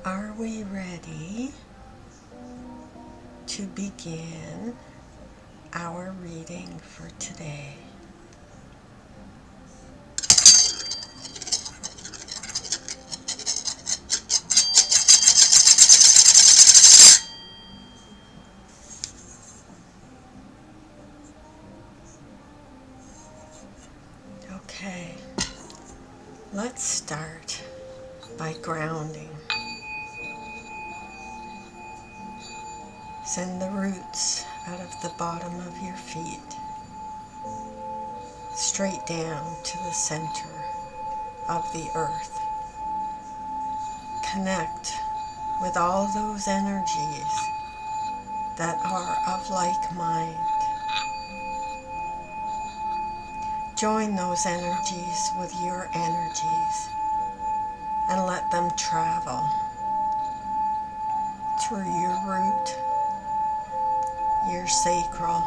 Are we ready to begin our reading for today? Okay, let's start by grounding. Send the roots out of the bottom of your feet, straight down to the center of the earth. Connect with all those energies that are of like mind. Join those energies with your energies and let them travel through your root, your sacral,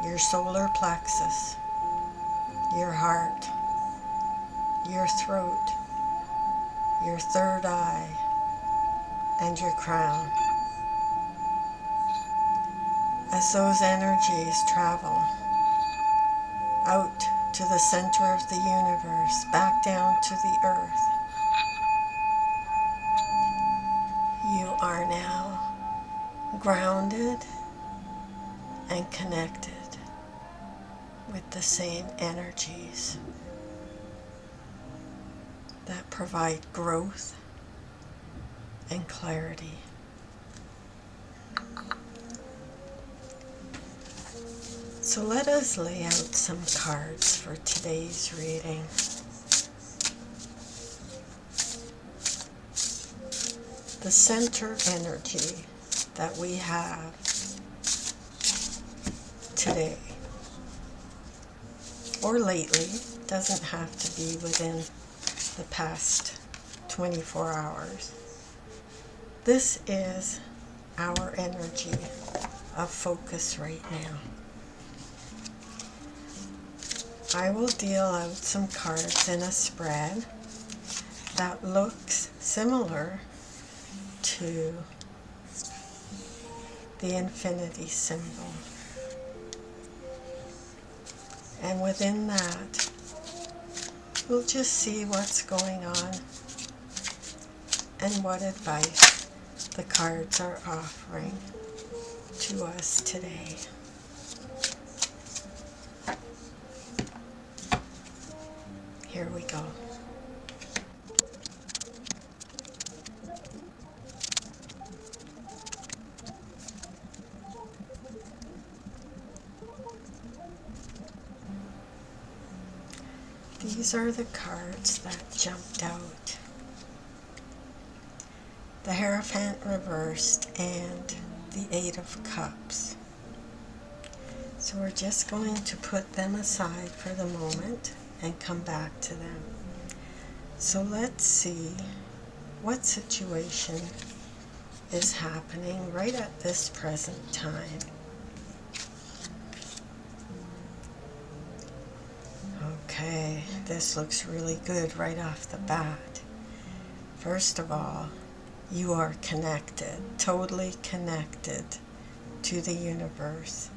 your solar plexus, your heart, your throat, your third eye, and your crown. As those energies travel out to the center of the universe, back down to the earth, you are now grounded and connected with the same energies that provide growth and clarity. So let us lay out some cards for today's reading. The center energy that we have today, or lately, doesn't have to be within the past 24 hours. This is our energy of focus right now. I will deal out some cards in a spread that looks similar to the infinity symbol. And within that, we'll just see what's going on and what advice the cards are offering to us today. Here we go. These are the cards that jumped out. The Hierophant reversed and the Eight of Cups. So we're just going to put them aside for the moment and come back to them. So let's see what situation is happening right at this present time. Okay, this looks really good right off the bat. First of all, you are connected, totally connected to the universe.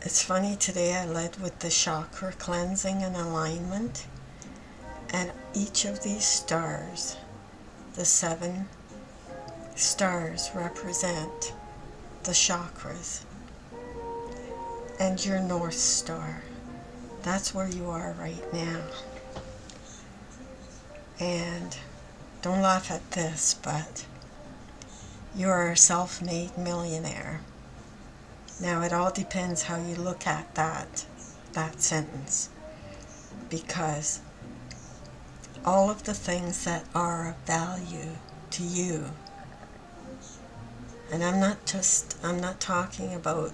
It's funny, today I led with the chakra cleansing and alignment, and each of these stars, the 7 stars, represent the chakras and your North Star. That's where you are right now. And don't laugh at this, but you're a self-made millionaire. Now, it all depends how you look at that sentence, because all of the things that are of value to you, and I'm not talking about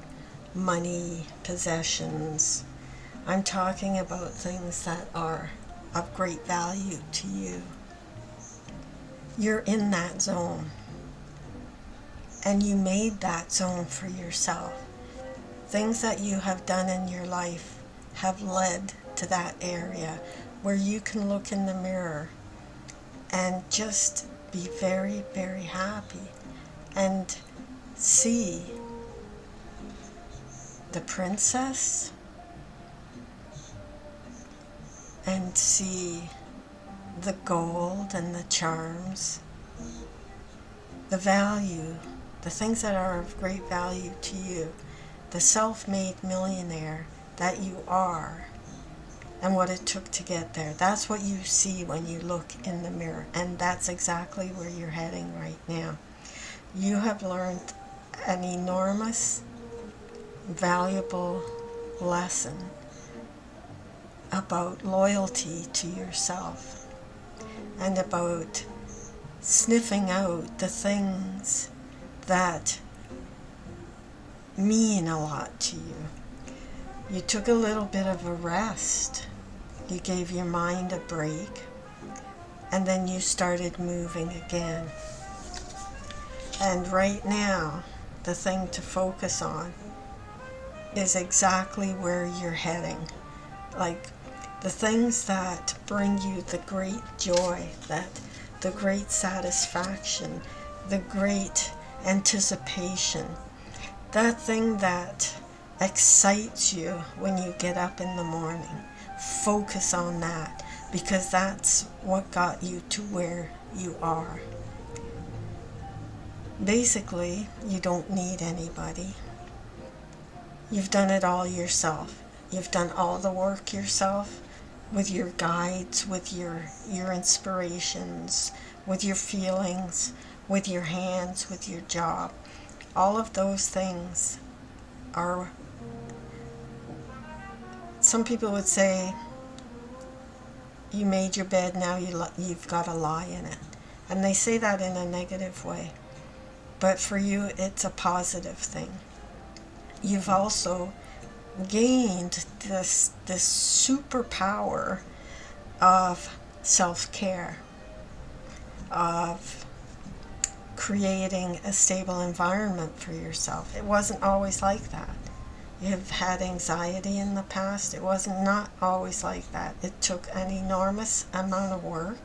money, possessions. I'm talking about things that are of great value to you. You're in that zone, and you made that zone for yourself. Things that you have done in your life have led to that area where you can look in the mirror and just be very, very happy and see the princess and see the gold and the charms, the value, the things that are of great value to you, the self-made millionaire that you are, and what it took to get there. That's what you see when you look in the mirror, and that's exactly where you're heading right now. You have learned an enormous, valuable lesson about loyalty to yourself and about sniffing out the things that mean a lot to you. You took a little bit of a rest. You gave your mind a break, and then you started moving again. And right now, the thing to focus on is exactly where you're heading. Like the things that bring you the great joy, the great satisfaction, the great anticipation, that thing that excites you when you get up in the morning. Focus on that, because that's what got you to where you are. Basically, you don't need anybody. You've done it all yourself. You've done all the work yourself, with your guides, with your inspirations, with your feelings, with your hands, with your job. All of those things are, some people would say, you made your bed, now you've got to lie in it. And they say that in a negative way. But for you, it's a positive thing. You've also gained this superpower of self-care, of creating a stable environment for yourself. It wasn't always like that. You've had anxiety in the past. It wasn't not always like that. It took an enormous amount of work,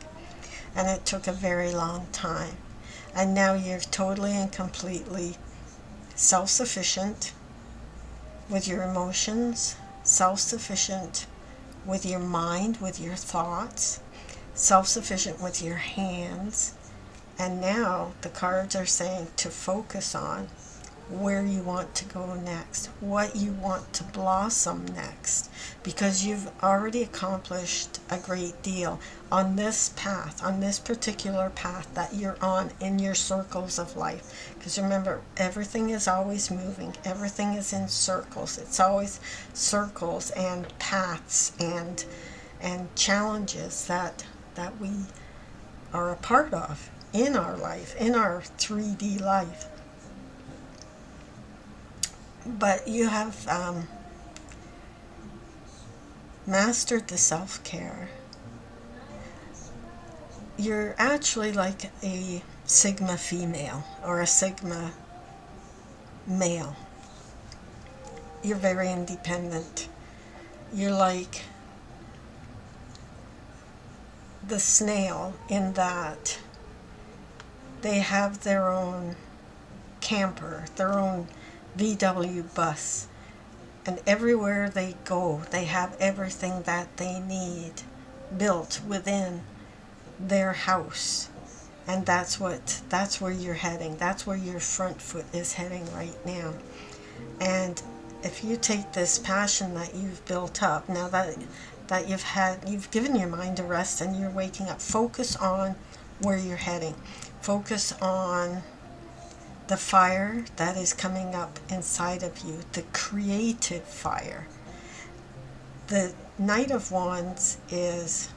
and it took a very long time. And now you're totally and completely self-sufficient with your emotions, self-sufficient with your mind, with your thoughts, self-sufficient with your hands. And now the cards are saying to focus on where you want to go next, what you want to blossom next, because you've already accomplished a great deal on this path, on this particular path that you're on in your circles of life. Because remember, everything is always moving, everything is in circles. It's always circles and paths and challenges that we are a part of in our life, in our 3D life. But you have mastered the self-care. You're actually like a Sigma female or a Sigma male. You're very independent. You're like the snail in that they have their own camper, their own VW bus, and everywhere they go they have everything that they need built within their house. And that's where you're heading. That's where your front foot is heading right now. And if you take this passion that you've built up now, that you've given your mind a rest and you're waking up, focus on where you're heading. Focus on the fire that is coming up inside of you, the creative fire. The Knight of Wands is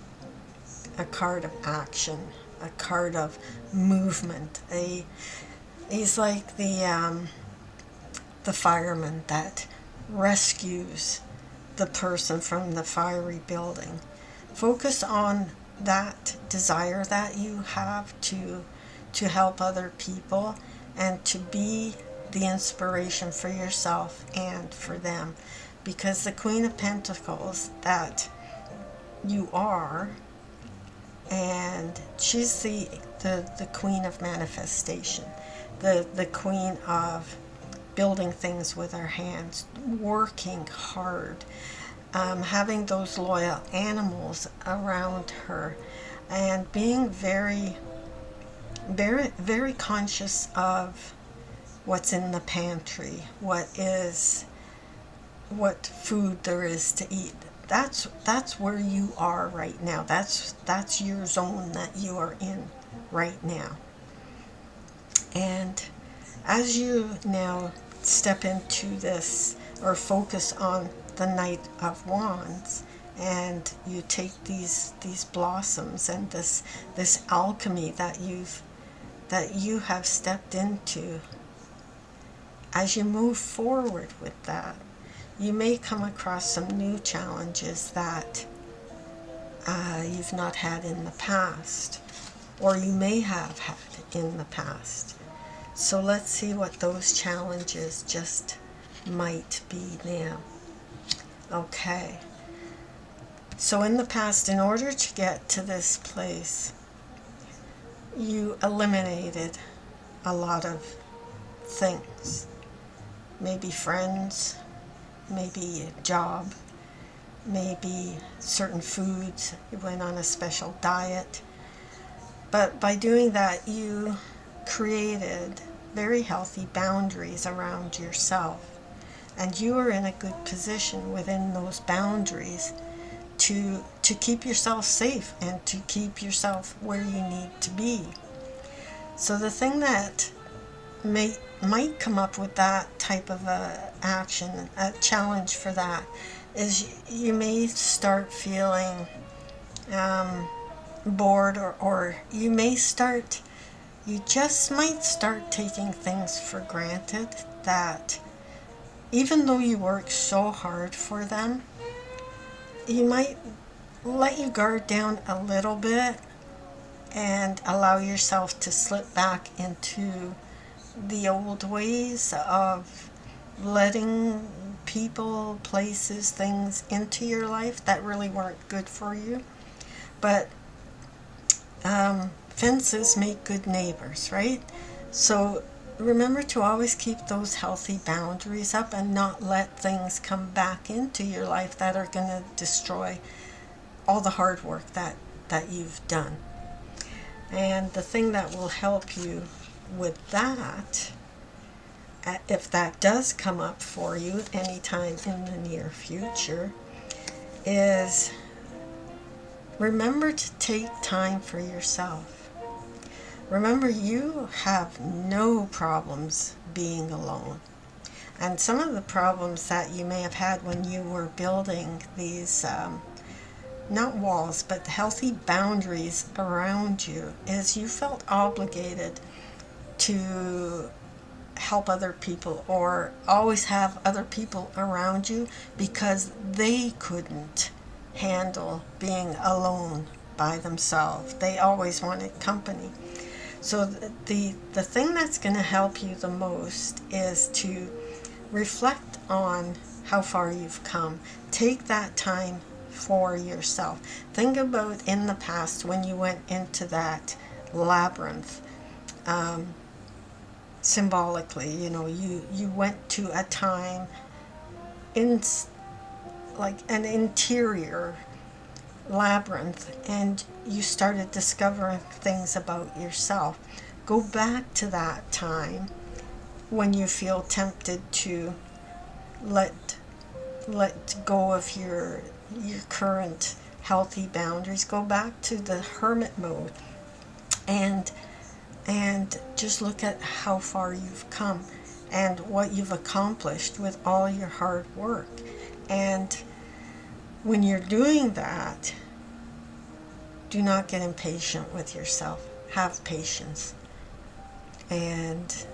a card of action, a card of movement. He's like the fireman that rescues the person from the fiery building. Focus on that desire that you have to help other people and to be the inspiration for yourself and for them. Because the Queen of Pentacles that you are and she's the queen of manifestation, the queen of building things with our hands, working hard, having those loyal animals around her, and being very, very, very conscious of what's in the pantry, what food there is to eat. That's where you are right now. That's your zone that you are in right now. And as you now step into this, or focus on the Knight of Wands, and you take these blossoms and this alchemy that you have stepped into, as you move forward with that, you may come across some new challenges that you've not had in the past, or you may have had in the past. So let's see what those challenges just might be now. Okay. So in the past, in order to get to this place, you eliminated a lot of things. Maybe friends, maybe a job, maybe certain foods. You went on a special diet. But by doing that, you created very healthy boundaries around yourself. And you are in a good position within those boundaries to keep yourself safe and to keep yourself where you need to be. So the thing that might come up with that type of a action, a challenge for that, is you may start feeling bored, or you just might start taking things for granted, that even though you work so hard for them, you might let your guard down a little bit and allow yourself to slip back into the old ways of letting people, places, things into your life that really weren't good for you. But fences make good neighbors, right? So remember to always keep those healthy boundaries up and not let things come back into your life that are going to destroy all the hard work that you've done. And the thing that will help you with that, if that does come up for you anytime in the near future, is remember to take time for yourself. Remember, you have no problems being alone. And some of the problems that you may have had when you were building these, not walls, but healthy boundaries around you, is you felt obligated to help other people or always have other people around you because they couldn't handle being alone by themselves. They always wanted company. So the thing that's going to help you the most is to reflect on how far you've come. Take that time for yourself. Think about in the past when you went into that labyrinth. Symbolically, you went to a time in like an interior labyrinth, and you started discovering things about yourself. Go back to that time when you feel tempted to let go of your current healthy boundaries. Go back to the hermit mode and just look at how far you've come and what you've accomplished with all your hard work. And when you're doing that, do not get impatient with yourself. Have patience and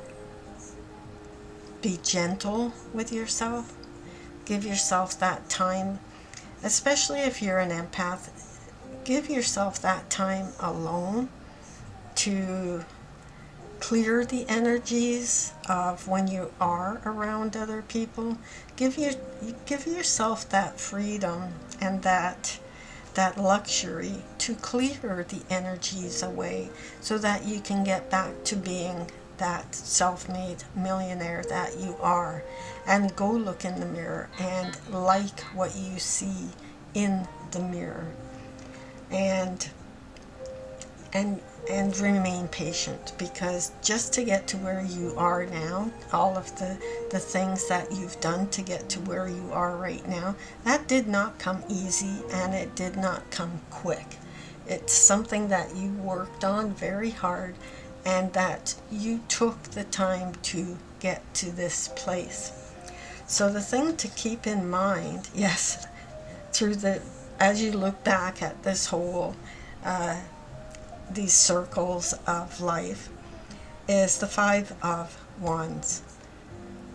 be gentle with yourself. Give yourself that time, especially if you're an empath. Give yourself that time alone to clear the energies of when you are around other people. Give yourself that freedom and that that luxury to clear the energies away so that you can get back to being that self-made millionaire that you are, and go look in the mirror and like what you see in the mirror, and and remain patient, because just to get to where you are now, all of the things that you've done to get to where you are right now, that did not come easy, and it did not come quick. It's something that you worked on very hard, and that you took the time to get to this place. So the thing to keep in mind, yes, as you look back at this whole these circles of life, is the Five of Wands.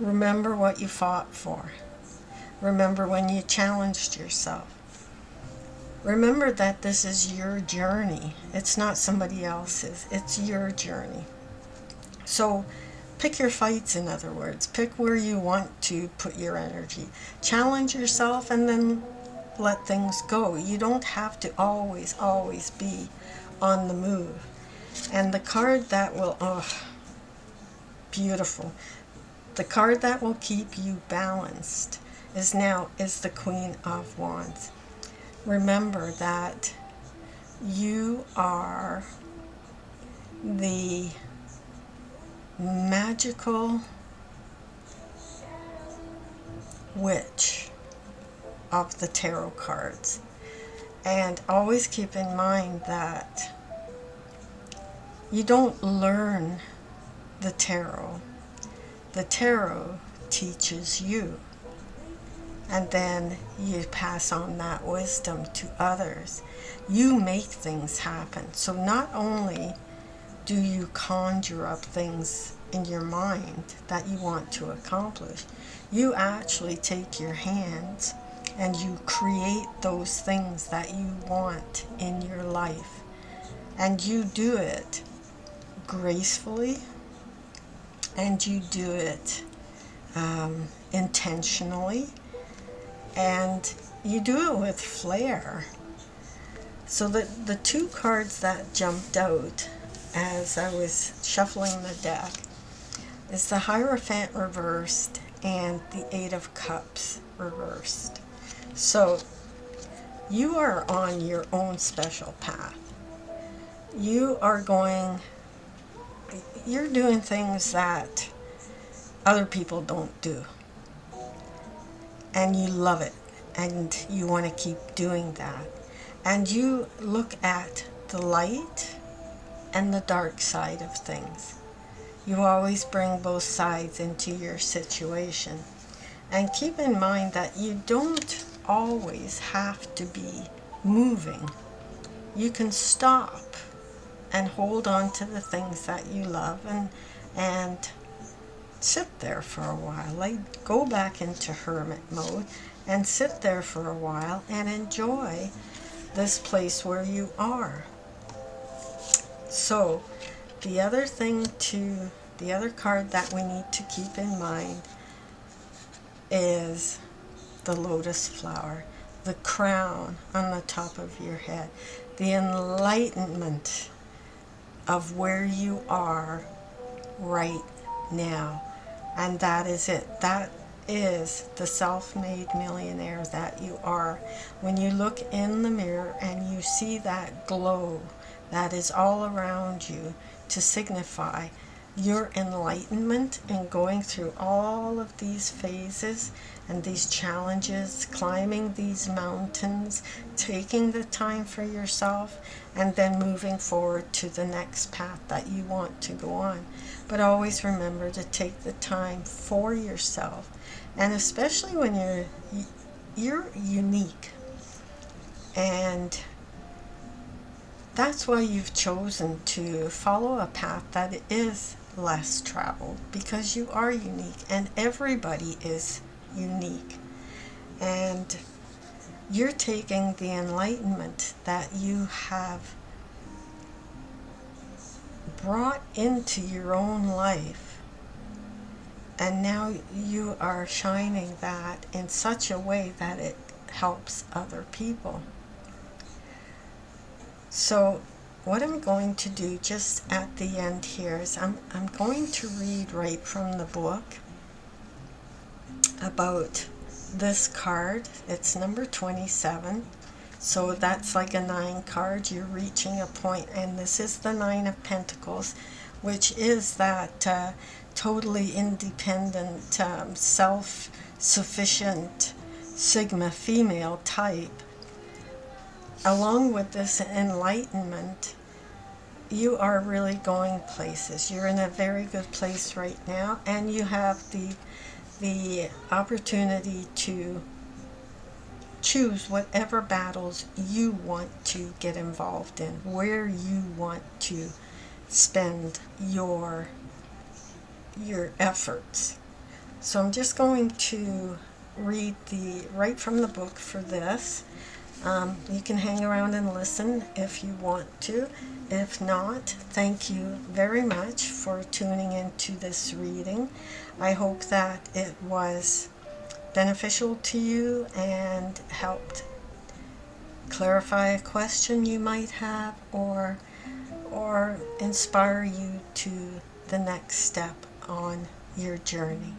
Remember what you fought for. Remember when you challenged yourself. Remember that this is your journey. It's not somebody else's. It's your journey. So pick your fights, in other words. Pick where you want to put your energy. Challenge yourself and then let things go. You don't have to always be on the move. And the card that will, beautiful. The card that will keep you balanced is the Queen of Wands. Remember that you are the magical witch of the tarot cards. And always keep in mind that you don't learn the tarot. The tarot teaches you. And then you pass on that wisdom to others. You make things happen. So not only do you conjure up things in your mind that you want to accomplish, you actually take your hands and you create those things that you want in your life. And you do it gracefully, and you do it intentionally, and you do it with flair. So the two cards that jumped out as I was shuffling the deck is the Hierophant reversed and the Eight of Cups reversed. So you are on your own special path. You're doing things that other people don't do. And you love it. And you want to keep doing that. And you look at the light and the dark side of things. You always bring both sides into your situation. And keep in mind that you don't always have to be moving. You can stop and hold on to the things that you love and sit there for a while. Like, go back into hermit mode and sit there for a while and enjoy this place where you are. So the other card that we need to keep in mind is the lotus flower, the crown on the top of your head, the enlightenment of where you are right now. And that is it. That is the self-made millionaire that you are. When you look in the mirror and you see that glow that is all around you to signify your enlightenment and going through all of these phases and these challenges, climbing these mountains, taking the time for yourself, and then moving forward to the next path that you want to go on. But always remember to take the time for yourself, and especially when you're unique. And that's why you've chosen to follow a path that is less traveled, because you are unique, and everybody is unique. And you're taking the enlightenment that you have brought into your own life, and now you are shining that in such a way that it helps other people. So what I'm going to do just at the end here is I'm going to read right from the book about this card. It's number 27. So that's like a 9 card. You're reaching a point, and this is the 9 of Pentacles, which is that totally independent, self-sufficient Sigma female type. Along with this enlightenment, you are really going places. You're in a very good place right now, and you have the opportunity to choose whatever battles you want to get involved in, where you want to spend your efforts. So I'm just going to read right from the book for this. You can hang around and listen if you want to. If not, thank you very much for tuning into this reading. I hope that it was beneficial to you and helped clarify a question you might have, or inspire you to the next step on your journey.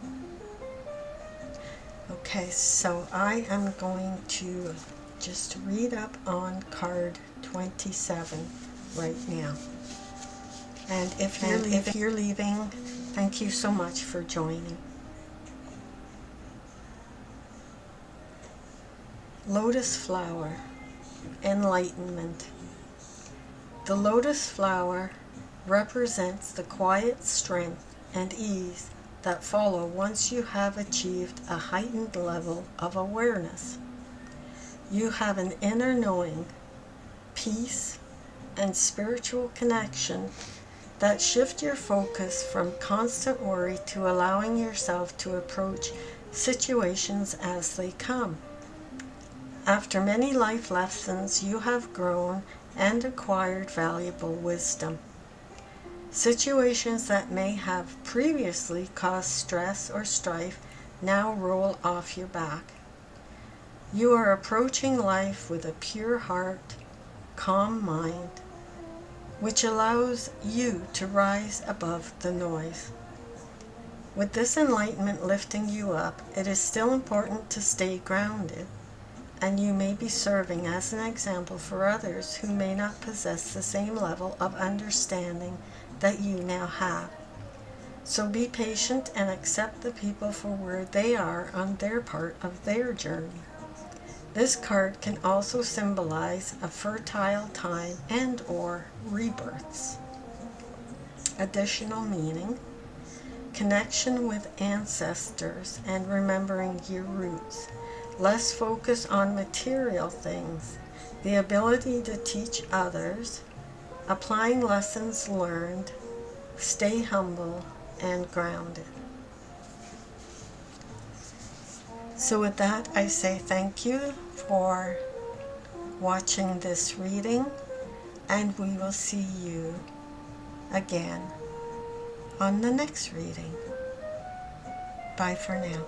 Okay, so I am going to just read up on card 27 right now. And if you're leaving, thank you so much for joining. Lotus flower, enlightenment. The lotus flower represents the quiet strength and ease that follow once you have achieved a heightened level of awareness. You have an inner knowing, peace, and spiritual connection that shift your focus from constant worry to allowing yourself to approach situations as they come. After many life lessons, you have grown and acquired valuable wisdom. Situations that may have previously caused stress or strife now roll off your back. You are approaching life with a pure heart, calm mind, which allows you to rise above the noise. With this enlightenment lifting you up, it is still important to stay grounded, and you may be serving as an example for others who may not possess the same level of understanding that you now have. So be patient and accept the people for where they are on their part of their journey. This card can also symbolize a fertile time and/or rebirths. Additional meaning: connection with ancestors and remembering your roots. Less focus on material things, the ability to teach others, applying lessons learned, stay humble and grounded. So with that, I say thank you for watching this reading, and we will see you again on the next reading. Bye for now.